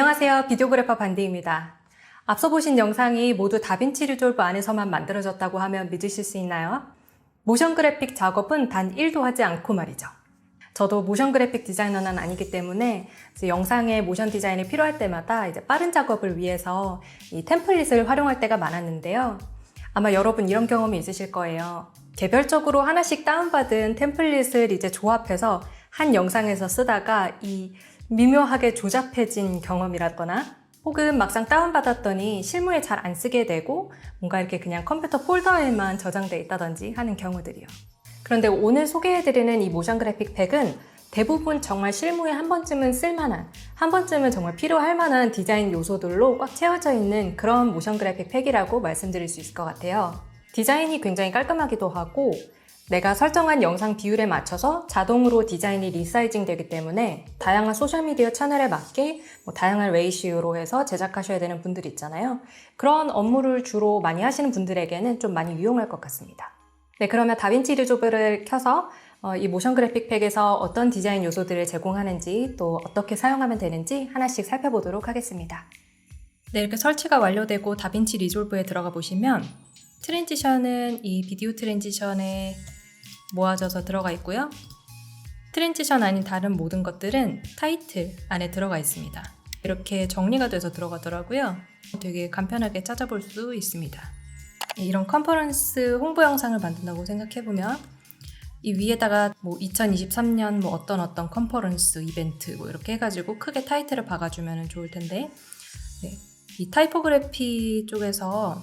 안녕하세요. 비디오그래퍼 반디입니다. 앞서 보신 영상이 모두 다빈치 리졸브 안에서만 만들어졌다고 하면 믿으실 수 있나요? 모션 그래픽 작업은 단 1도 하지 않고 말이죠. 저도 모션 그래픽 디자이너는 아니기 때문에 영상에 모션 디자인이 필요할 때마다 이제 빠른 작업을 위해서 이 템플릿을 활용할 때가 많았는데요. 아마 여러분 이런 경험이 있으실 거예요. 개별적으로 하나씩 다운받은 템플릿을 이제 조합해서 한 영상에서 쓰다가 이 미묘하게 조잡해진 경험이라거나 혹은 막상 다운받았더니 실무에 잘 안 쓰게 되고 뭔가 이렇게 그냥 컴퓨터 폴더에만 저장돼 있다든지 하는 경우들이요. 그런데 오늘 소개해드리는 이 모션 그래픽 팩은 대부분 정말 실무에 한 번쯤은 쓸만한, 한 번쯤은 정말 필요할 만한 디자인 요소들로 꽉 채워져 있는 그런 모션 그래픽 팩이라고 말씀드릴 수 있을 것 같아요. 디자인이 굉장히 깔끔하기도 하고 내가 설정한 영상 비율에 맞춰서 자동으로 디자인이 리사이징 되기 때문에 다양한 소셜미디어 채널에 맞게 다양한 레이시오로 해서 제작하셔야 되는 분들이 있잖아요. 그런 업무를 주로 많이 하시는 분들에게는 좀 많이 유용할 것 같습니다. 네, 그러면 다빈치 리졸브를 켜서 이 모션 그래픽 팩에서 어떤 디자인 요소들을 제공하는지 또 어떻게 사용하면 되는지 하나씩 살펴보도록 하겠습니다. 네, 이렇게 설치가 완료되고 다빈치 리졸브에 들어가 보시면 트랜지션은 이 비디오 트랜지션에 모아져서 들어가 있고요. 트랜지션 아닌 다른 모든 것들은 타이틀 안에 들어가 있습니다. 이렇게 정리가 돼서 들어가더라고요. 되게 간편하게 찾아볼 수 있습니다. 이런 컨퍼런스 홍보 영상을 만든다고 생각해보면 이 위에다가 2023년 어떤 컨퍼런스 이벤트 이렇게 해가지고 크게 타이틀을 박아주면 좋을 텐데 네, 이 타이포그래피 쪽에서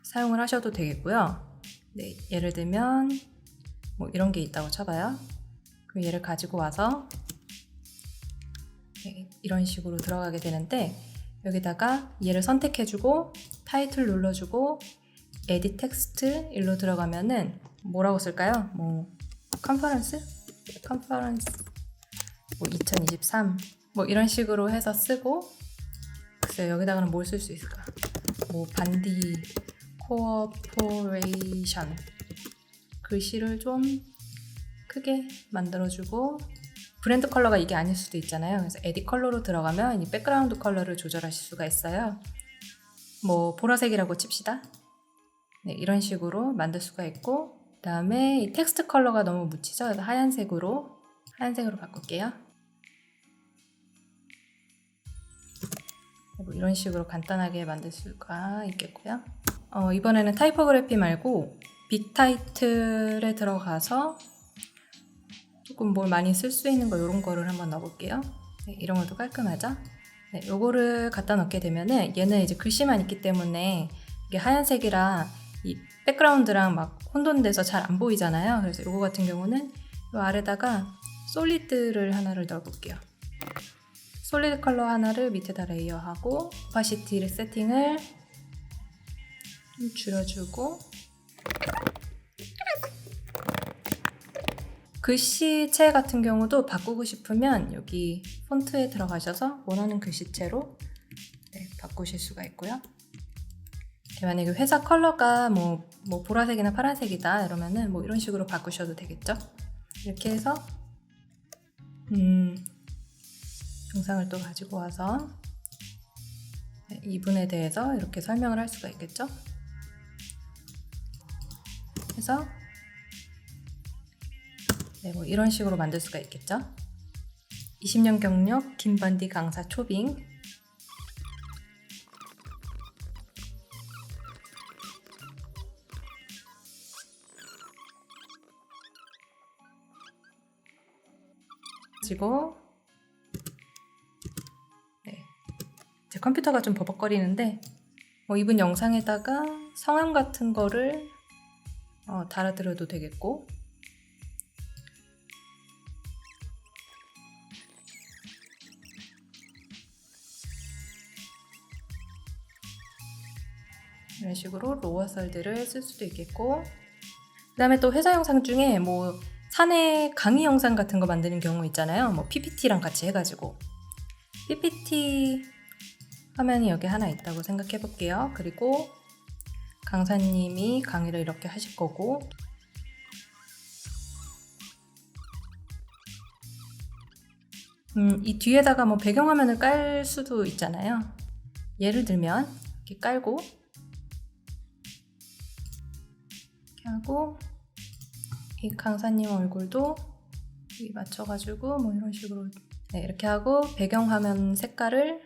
사용을 하셔도 되겠고요. 네, 예를 들면 이런 게 있다고 쳐봐요. 그럼 얘를 가지고 와서 네, 이런 식으로 들어가게 되는데 여기다가 얘를 선택해주고 타이틀 눌러주고 에딧 텍스트 일로 들어가면은 뭐라고 쓸까요? 컨퍼런스 2023 이런 식으로 해서 쓰고 글쎄요, 여기다가는 뭘 쓸 수 있을까? 반디 코어포레이션 글씨를 좀 크게 만들어주고 브랜드 컬러가 이게 아닐 수도 있잖아요. 그래서 에딧 컬러로 들어가면 이 백그라운드 컬러를 조절하실 수가 있어요. 보라색이라고 칩시다. 네, 이런 식으로 만들 수가 있고 그 다음에 이 텍스트 컬러가 너무 묻히죠. 그래서 하얀색으로 바꿀게요. 이런 식으로 간단하게 만들 수가 있겠고요. 이번에는 타이포그래피 말고 빅 타이틀에 들어가서 조금 뭘 많이 쓸 수 있는 거 이런 거를 한번 넣어볼게요. 네, 이런 것도 깔끔하죠? 네, 요거를 갖다 넣게 되면은 얘는 이제 글씨만 있기 때문에 이게 하얀색이라 이 백그라운드랑 혼돈돼서 잘 안 보이잖아요. 그래서 요거 같은 경우는 요 아래다가 솔리드를 하나를 넣어볼게요. 솔리드 컬러 하나를 밑에다 레이어하고 오파시티 세팅을 좀 줄여주고 글씨체 같은 경우도 바꾸고 싶으면 여기 폰트에 들어가셔서 원하는 글씨체로 바꾸실 수가 있고요. 만약에 회사 컬러가 보라색이나 파란색이다 이러면은 이런 식으로 바꾸셔도 되겠죠. 이렇게 해서 영상을 또 가지고 와서 이분에 대해서 이렇게 설명을 할 수가 있겠죠. 그래서 이런 식으로 만들 수가 있겠죠. 20년 경력 김반디 강사 초빙. 그리고 제 컴퓨터가 좀 버벅거리는데 이분 영상에다가 성함 같은 거를 달아드려도 되겠고 이런 식으로 로어 썰들을 쓸 수도 있겠고 그 다음에 또 회사 영상 중에 사내 강의 영상 같은 거 만드는 경우 있잖아요. PPT랑 같이 해가지고 PPT 화면이 여기 하나 있다고 생각해 볼게요. 그리고 강사님이 강의를 이렇게 하실 거고 이 뒤에다가 뭐 배경화면을 깔 수도 있잖아요. 예를 들면 이렇게 깔고 이렇게 하고 이 강사님 얼굴도 맞춰가지고 뭐 이런 식으로 이렇게 하고 배경화면 색깔을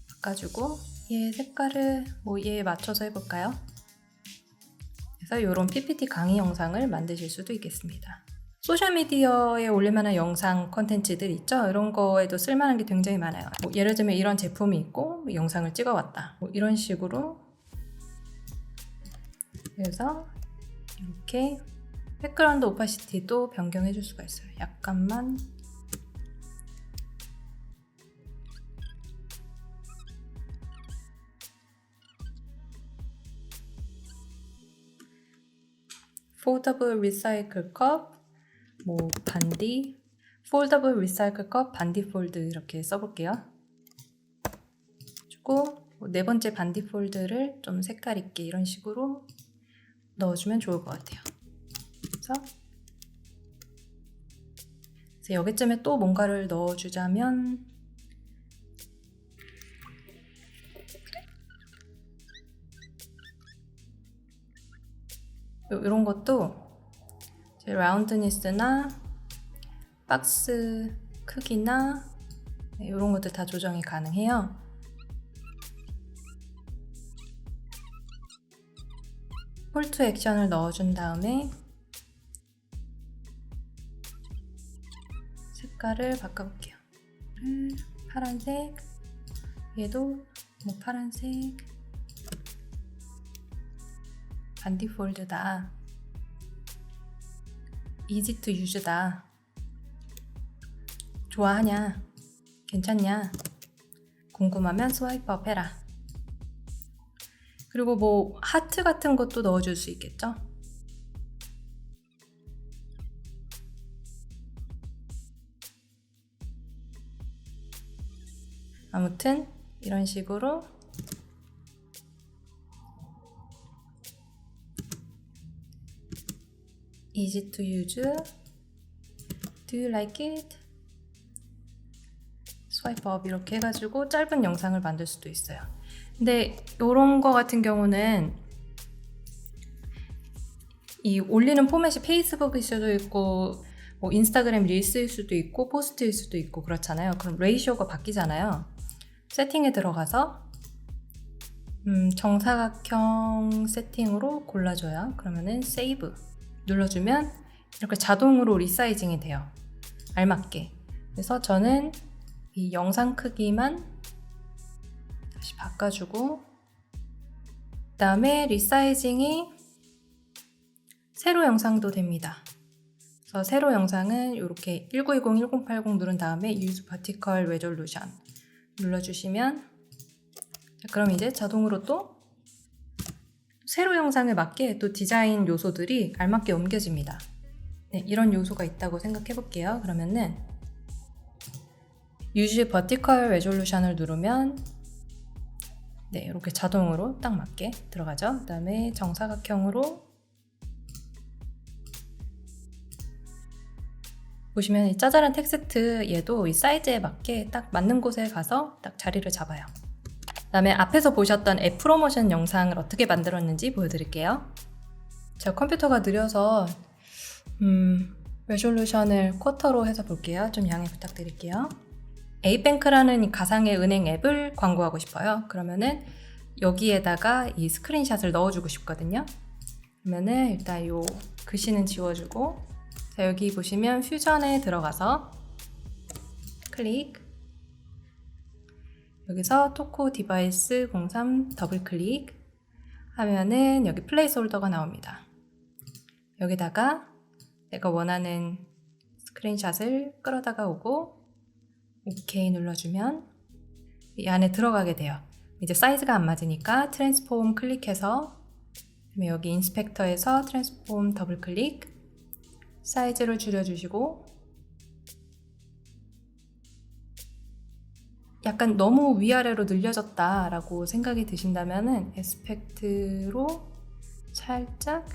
바꿔주고 얘 색깔을 뭐 얘에 맞춰서 해볼까요? 그래서 이런 PPT 강의 영상을 만드실 수도 있겠습니다. 소셜미디어에 올릴만한 영상 컨텐츠들 있죠? 이런 거에도 쓸만한 게 굉장히 많아요. 뭐 예를 들면 이런 제품이 있고 영상을 찍어왔다. 뭐 이런 식으로 그래서 이렇게 백그라운드 오파시티도 변경해 줄 수가 있어요. 약간만 폴더블 리사이클 컵 뭐 반디, 폴더블 리사이클 컵, 반디 폴드 이렇게 써볼게요. 그리고 네 번째 반디 폴드를 좀 색깔 있게 이런 식으로 넣어주면 좋을 것 같아요. 그래서 여기쯤에 또 뭔가를 넣어주자면 이런 것도 라운드니스나 박스 크기나 이런 것들 다 조정이 가능해요. 콜 투 액션을 넣어준 다음에 색깔을 바꿔볼게요. 파란색, 얘도 뭐 파란색, 반디 폴드다, 이지 투 유즈다, 좋아하냐, 괜찮냐, 궁금하면 스와이프업 해라. 그리고 뭐 하트 같은 것도 넣어줄 수 있겠죠? 아무튼 이런 식으로 easy to use, do you like it? 스와이프 업 이렇게 해가지고 짧은 영상을 만들 수도 있어요. 근데 이런 거 같은 경우는 이 올리는 포맷이 페이스북일 수도 있고 뭐 인스타그램 릴스일 수도 있고 포스트일 수도 있고 그렇잖아요. 그럼 레이쇼가 바뀌잖아요. 세팅에 들어가서 정사각형 세팅으로 골라줘요. 그러면은 세이브 눌러주면 이렇게 자동으로 리사이징이 돼요. 알맞게. 그래서 저는 이 영상 크기만 다시 바꿔주고 그 다음에 리사이징이 세로 영상도 됩니다. 그래서 세로 영상은 이렇게 1920, 1080 누른 다음에 Use Vertical Resolution 눌러주시면 그럼 이제 자동으로 또 세로 영상에 맞게 또 디자인 요소들이 알맞게 옮겨집니다. 네, 이런 요소가 있다고 생각해 볼게요. 그러면은 Use Vertical Resolution을 누르면 네, 이렇게 자동으로 딱 맞게 들어가죠. 그 다음에 정사각형으로 보시면 이 짜잘한 텍스트 얘도 이 사이즈에 맞게 딱 맞는 곳에 가서 딱 자리를 잡아요. 그 다음에 앞에서 보셨던 앱 프로모션 영상을 어떻게 만들었는지 보여드릴게요. 제가 컴퓨터가 느려서 레졸루션을 쿼터로 해서 볼게요. 좀 양해 부탁드릴게요. 에이뱅크라는 이 가상의 은행 앱을 광고하고 싶어요. 그러면은 여기에다가 이 스크린샷을 넣어주고 싶거든요. 그러면은 일단 이 글씨는 지워주고 자, 여기 보시면 퓨전에 들어가서 클릭 여기서 토코 디바이스 03 더블 클릭 하면은 여기 플레이스홀더가 나옵니다. 여기다가 내가 원하는 스크린샷을 끌어다가 오고 OK 눌러주면 이 안에 들어가게 돼요. 이제 사이즈가 안 맞으니까 트랜스폼 클릭해서 여기 인스펙터에서 트랜스폼 더블 클릭 사이즈를 줄여주시고 약간 너무 위아래로 늘려졌다 라고 생각이 드신다면은 에스펙트로 살짝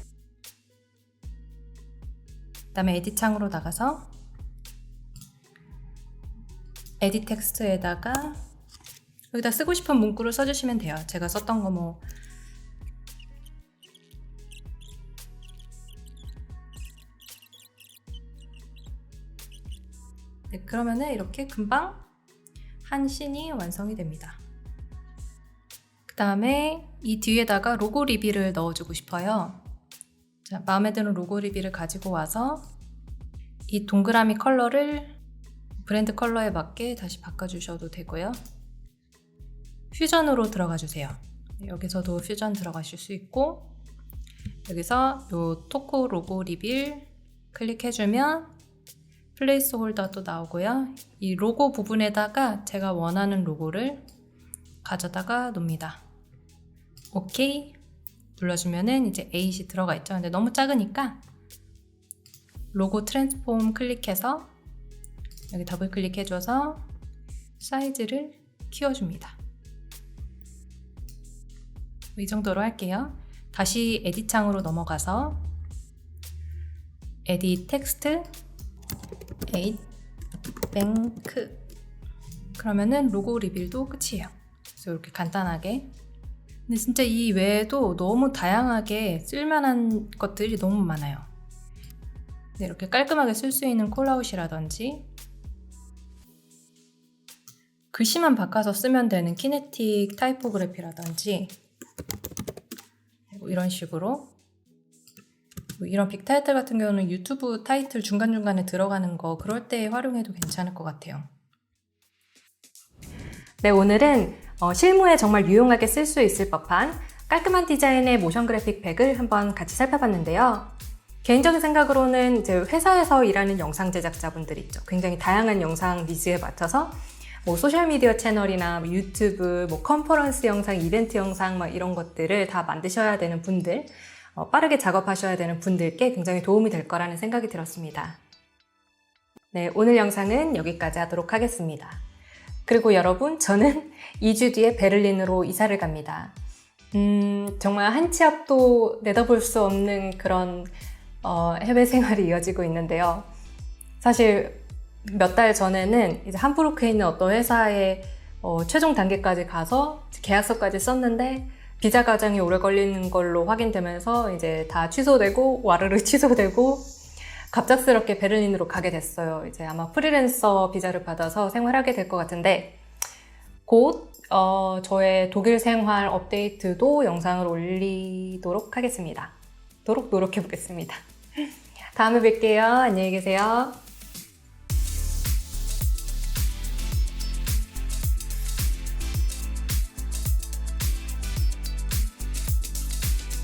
그 다음에 에딧 창으로 나가서 에디 텍스트에다가 여기다 쓰고 싶은 문구를 써주시면 돼요. 제가 썼던 거 네, 그러면은 이렇게 금방 한 씬이 완성이 됩니다. 그 다음에 이 뒤에다가 로고 리비를 넣어주고 싶어요. 자, 마음에 드는 로고 리비를 가지고 와서 이 동그라미 컬러를 브랜드 컬러에 맞게 다시 바꿔주셔도 되고요. 퓨전으로 들어가 주세요. 여기서도 퓨전 들어가실 수 있고, 여기서 요 토코 로고 리빌 클릭해주면 플레이스 홀더도 나오고요. 이 로고 부분에다가 제가 원하는 로고를 가져다가 놓습니다. 오케이 눌러주면은 이제 8이 들어가 있죠. 근데 너무 작으니까 로고 트랜스폼 클릭해서 여기 더블 클릭해줘서 사이즈를 키워줍니다. 이 정도로 할게요. 다시 에디 창으로 넘어가서 에디 텍스트 8 뱅크 그러면은 로고 리빌도 끝이에요. 그래서 이렇게 간단하게. 근데 진짜 이 외에도 너무 다양하게 쓸만한 것들이 너무 많아요. 네, 이렇게 깔끔하게 쓸 수 있는 콜아웃이라든지 글씨만 바꿔서 쓰면 되는 키네틱 타이포그래피라든지 이런 식으로 이런 빅 타이틀 같은 경우는 유튜브 타이틀 중간중간에 들어가는 거 그럴 때 활용해도 괜찮을 것 같아요. 네, 오늘은 실무에 정말 유용하게 쓸 수 있을 법한 깔끔한 디자인의 모션 그래픽 팩을 한번 같이 살펴봤는데요. 개인적인 생각으로는 이제 회사에서 일하는 영상 제작자분들 있죠. 굉장히 다양한 영상 니즈에 맞춰서 소셜미디어 채널이나 유튜브, 컨퍼런스 영상, 이벤트 영상 이런 것들을 다 만드셔야 되는 분들, 빠르게 작업하셔야 되는 분들께 굉장히 도움이 될 거라는 생각이 들었습니다. 네, 오늘 영상은 여기까지 하도록 하겠습니다. 그리고 여러분, 저는 2주 뒤에 베를린으로 이사를 갑니다. 정말 한 치 앞도 내다볼 수 없는 그런 해외 생활이 이어지고 있는데요. 사실 몇 달 전에는 이제 함부르크에 있는 어떤 회사에 최종 단계까지 가서 계약서까지 썼는데 비자 과정이 오래 걸리는 걸로 확인되면서 이제 다 취소되고 와르르 취소되고 갑작스럽게 베를린으로 가게 됐어요. 이제 아마 프리랜서 비자를 받아서 생활하게 될 것 같은데 곧 저의 독일 생활 업데이트도 영상을 올리도록 하겠습니다. 노력해 보겠습니다. 다음에 뵐게요. 안녕히 계세요.